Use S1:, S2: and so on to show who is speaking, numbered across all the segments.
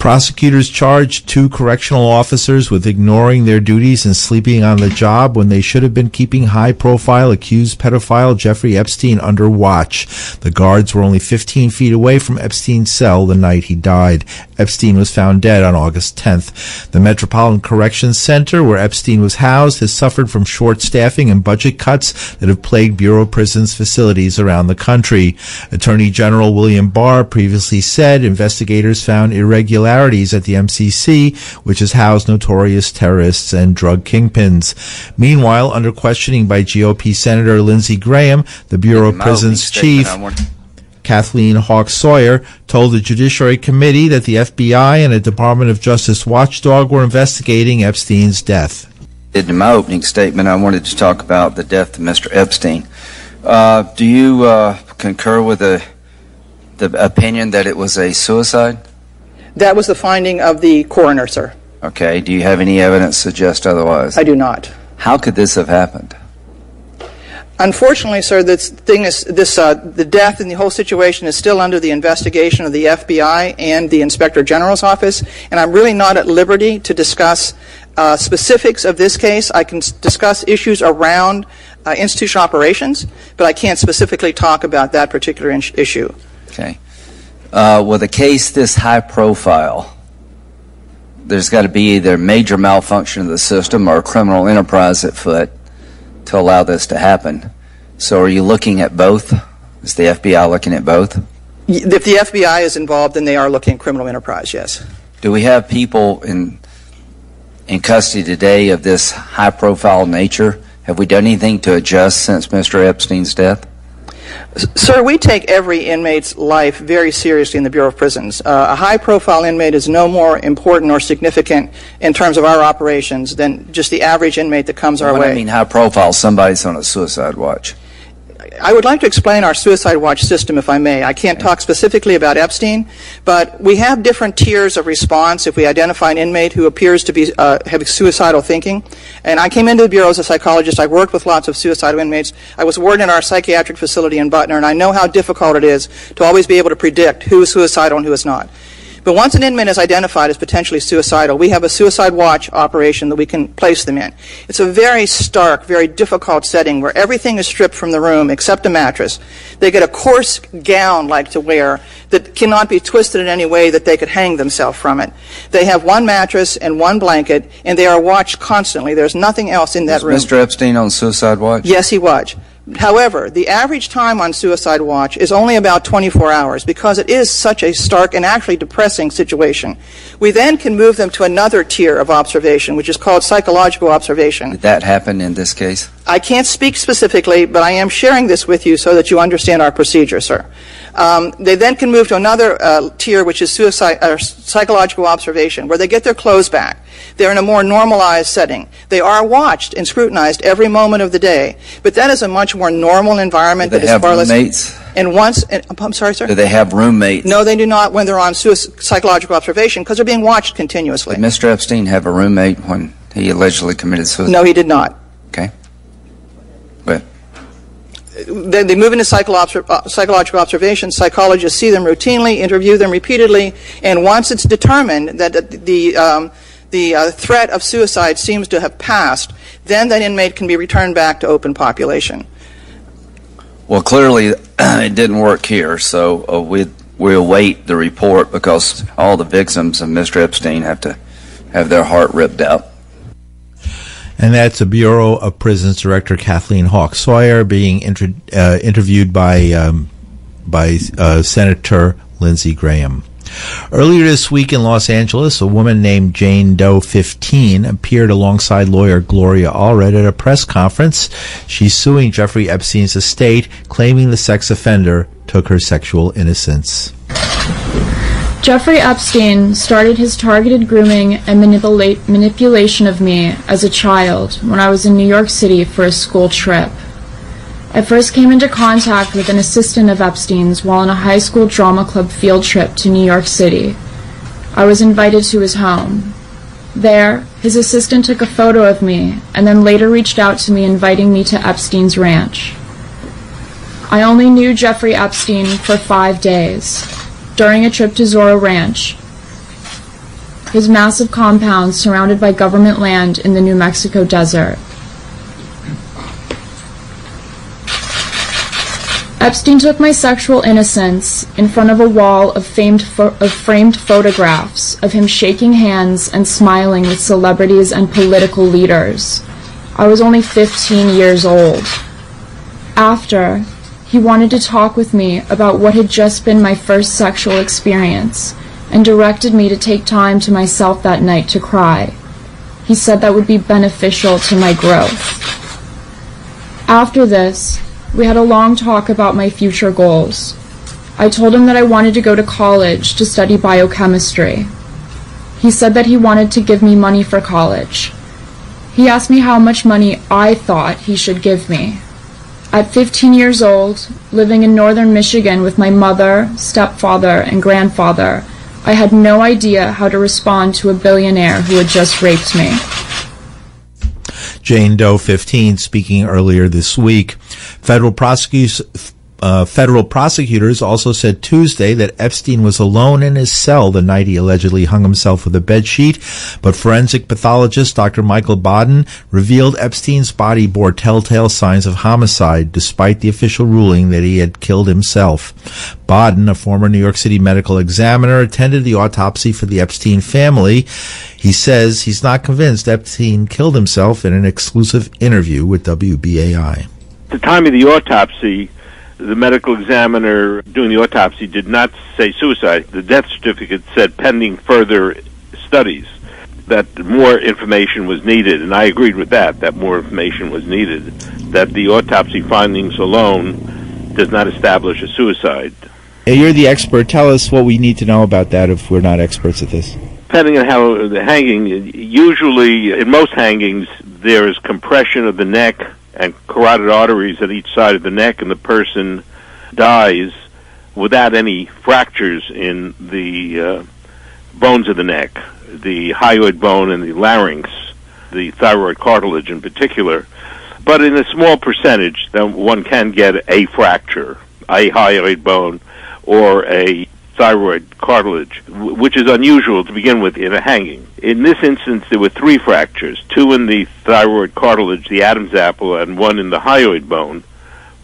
S1: Prosecutors charged 2 correctional officers with ignoring their duties and sleeping on the job when they should have been keeping high-profile accused pedophile Jeffrey Epstein under watch. The guards were only 15 feet away from Epstein's cell the night he died. Epstein was found dead on August 10th. The Metropolitan Corrections Center, where Epstein was housed, has suffered from short staffing and budget cuts that have plagued Bureau of Prisons facilities around the country. Attorney General William Barr previously said investigators found irregularities at the MCC, which has housed notorious terrorists and drug kingpins. Meanwhile, under questioning by GOP Senator Lindsey Graham, the Bureau of Prisons chief, Kathleen Hawks Sawyer, told the Judiciary Committee that the FBI and a Department of Justice watchdog were investigating Epstein's death.
S2: In my opening statement, I wanted to talk about the death of Mr. Epstein. Do you concur with the opinion that it was a suicide?
S3: That was the finding of the coroner, sir.
S2: Okay. Do you have any evidence to suggest otherwise?
S3: I do not.
S2: How could this have happened?
S3: Unfortunately, sir, the death and the whole situation is still under the investigation of the FBI and the Inspector General's office, and I'm really not at liberty to discuss specifics of this case. I can discuss issues around institutional operations, but I can't specifically talk about that particular issue.
S2: Okay. With a case this high profile, there's got to be either major malfunction of the system or a criminal enterprise at foot to allow this to happen. So are you looking at both? Is the FBI looking at both?
S3: If the FBI is involved, then they are looking at criminal enterprise, yes.
S2: Do we have people in custody today of this high-profile nature? Have we done anything to adjust since Mr. Epstein's death?
S3: Sir, we take every inmate's life very seriously in the Bureau of Prisons. A high-profile inmate is no more important or significant in terms of our operations than just the average inmate that comes our way.
S2: When I mean high-profile, somebody's on a suicide watch.
S3: I would like to explain our suicide watch system, if I may. I can't talk specifically about Epstein, but we have different tiers of response if we identify an inmate who appears to be having suicidal thinking. And I came into the Bureau as a psychologist. I worked with lots of suicidal inmates. I was warden in our psychiatric facility in Butner, and I know how difficult it is to always be able to predict who is suicidal and who is not. But once an inmate is identified as potentially suicidal, we have a suicide watch operation that we can place them in. It's a very stark, very difficult setting where everything is stripped from the room except a mattress. They get a coarse gown-like to wear that cannot be twisted in any way that they could hang themselves from it. They have one mattress and one blanket, and they are watched constantly. There's nothing else in that room.
S2: Was Mr. Epstein on suicide watch?
S3: Yes, he was. However, the average time on suicide watch is only about 24 hours because it is such a stark and actually depressing situation. We then can move them to another tier of observation, which is called psychological observation.
S2: Did that happen in this case?
S3: I can't speak specifically, but I am sharing this with you so that you understand our procedure, sir. They then can move to another tier, which is psychological observation, where they get their clothes back. They're in a more normalized setting. They are watched and scrutinized every moment of the day, but that is a much more normal environment.
S2: Do they have roommates?
S3: I'm sorry, sir?
S2: Do they have roommates?
S3: No, they do not when they're on psychological observation because they're being watched continuously.
S2: Did Mr. Epstein have a roommate when he allegedly committed suicide?
S3: No, he did not.
S2: Okay. Good.
S3: They move into psychological observation. Psychologists see them routinely, interview them repeatedly, and once it's determined that the threat of suicide seems to have passed, then that inmate can be returned back to open population.
S2: Well, clearly it didn't work here, so we await the report because all the victims of Mr. Epstein have to have their heart ripped out.
S1: And that's a Bureau of Prisons Director Kathleen Hawks Sawyer being interviewed by Senator Lindsey Graham. Earlier this week in Los Angeles, a woman named Jane Doe 15 appeared alongside lawyer Gloria Allred at a press conference. She's suing Jeffrey Epstein's estate, claiming the sex offender took her sexual innocence.
S4: Jeffrey Epstein started his targeted grooming and manipulation of me as a child when I was in New York City for a school trip. I first came into contact with an assistant of Epstein's while on a high school drama club field trip to New York City. I was invited to his home. There, his assistant took a photo of me and then later reached out to me inviting me to Epstein's ranch. I only knew Jeffrey Epstein for 5 days. During a trip to Zorro Ranch, his massive compound surrounded by government land in the New Mexico desert. Epstein took my sexual innocence in front of a wall of framed photographs of him shaking hands and smiling with celebrities and political leaders. I was only 15 years old. After, he wanted to talk with me about what had just been my first sexual experience and directed me to take time to myself that night to cry. He said that would be beneficial to my growth. After this, we had a long talk about my future goals. I told him that I wanted to go to college to study biochemistry. He said that he wanted to give me money for college. He asked me how much money I thought he should give me. At 15 years old, living in northern Michigan with my mother, stepfather, and grandfather, I had no idea how to respond to a billionaire who had just raped me.
S1: Jane Doe 15 speaking earlier this week. Federal prosecutors also said Tuesday that Epstein was alone in his cell the night he allegedly hung himself with a bedsheet, but forensic pathologist Dr. Michael Baden revealed Epstein's body bore telltale signs of homicide, despite the official ruling that he had killed himself. Baden, a former New York City medical examiner, attended the autopsy for the Epstein family. He says he's not convinced Epstein killed himself in an exclusive interview with WBAI.
S5: At the time of the autopsy, the medical examiner doing the autopsy did not say suicide. The death certificate said pending further studies, that more information was needed, and I agreed with that more information was needed, that the autopsy findings alone does not establish a suicide.
S1: You're the expert. Tell us what we need to know about that if we're not experts at this.
S5: Depending on how the hanging, usually in most hangings there is compression of the neck and carotid arteries at each side of the neck, and the person dies without any fractures in the bones of the neck, the hyoid bone and the larynx, the thyroid cartilage in particular. But in a small percentage, that one can get a fracture, a hyoid bone, or a thyroid cartilage, which is unusual to begin with in a hanging. In this instance, there were 3 fractures, 2 in the thyroid cartilage, the Adam's apple, and 1 in the hyoid bone,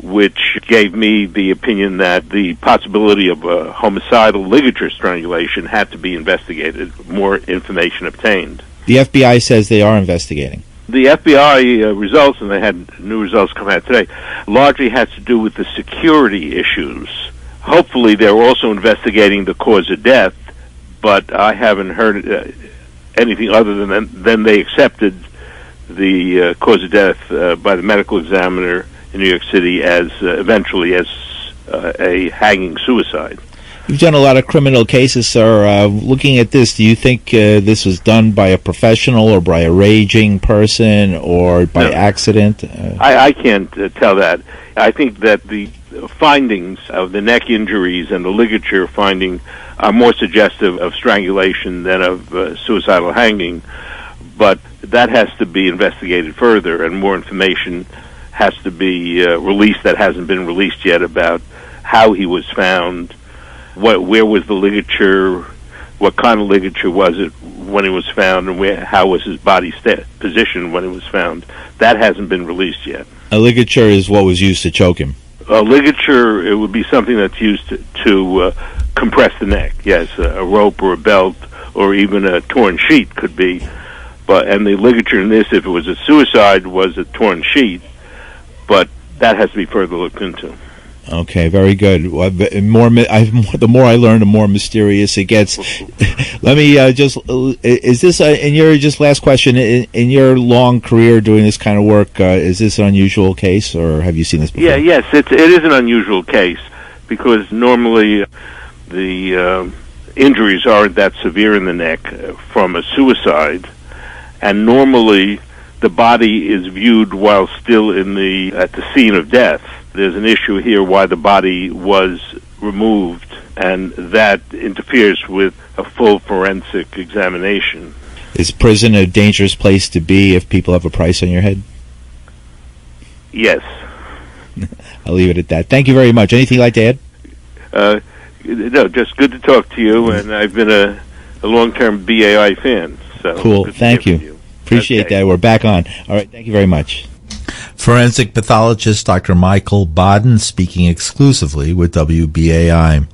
S5: which gave me the opinion that the possibility of a homicidal ligature strangulation had to be investigated, more information obtained.
S1: The FBI says they are investigating.
S5: The FBI results, and they had new results come out today, largely has to do with the security issues. Hopefully they're also investigating the cause of death, but I haven't heard anything other than they accepted the cause of death by the medical examiner in New York City as eventually as a hanging suicide.
S1: You've done a lot of criminal cases, sir. Looking at this, do you think this was done by a professional or by a raging person or by accident?
S5: I can't tell that. I think that the findings of the neck injuries and the ligature finding are more suggestive of strangulation than of suicidal hanging, but that has to be investigated further, and more information has to be released that hasn't been released yet about how he was found, where was the ligature, what kind of ligature was it when he was found, and how was his body positioned when it was found. That hasn't been released yet.
S1: A ligature is what was used to choke him.
S5: A ligature, it would be something that's used to compress the neck. Yes, a rope or a belt or even a torn sheet could be. And the ligature in this, if it was a suicide, was a torn sheet. But that has to be further looked into.
S1: Okay, very good. The more I learn, the more mysterious it gets. Let me is this, in your just last question, in your long career doing this kind of work, is this an unusual case, or have you seen this before?
S5: Yes, it is an unusual case, because normally the injuries aren't that severe in the neck from a suicide, and normally the body is viewed while still at the scene of death. There's an issue here why the body was removed, and that interferes with a full forensic examination.
S1: Is prison a dangerous place to be if people have a price on your head?
S5: Yes.
S1: I'll leave it at that. Thank you very much. Anything you'd like to add?
S5: No, just good to talk to you, and I've been a a long-term BAI fan. So
S1: Cool. Thank you. Appreciate that. We're back on. All right. Thank you very much. Forensic pathologist Dr. Michael Baden speaking exclusively with WBAI.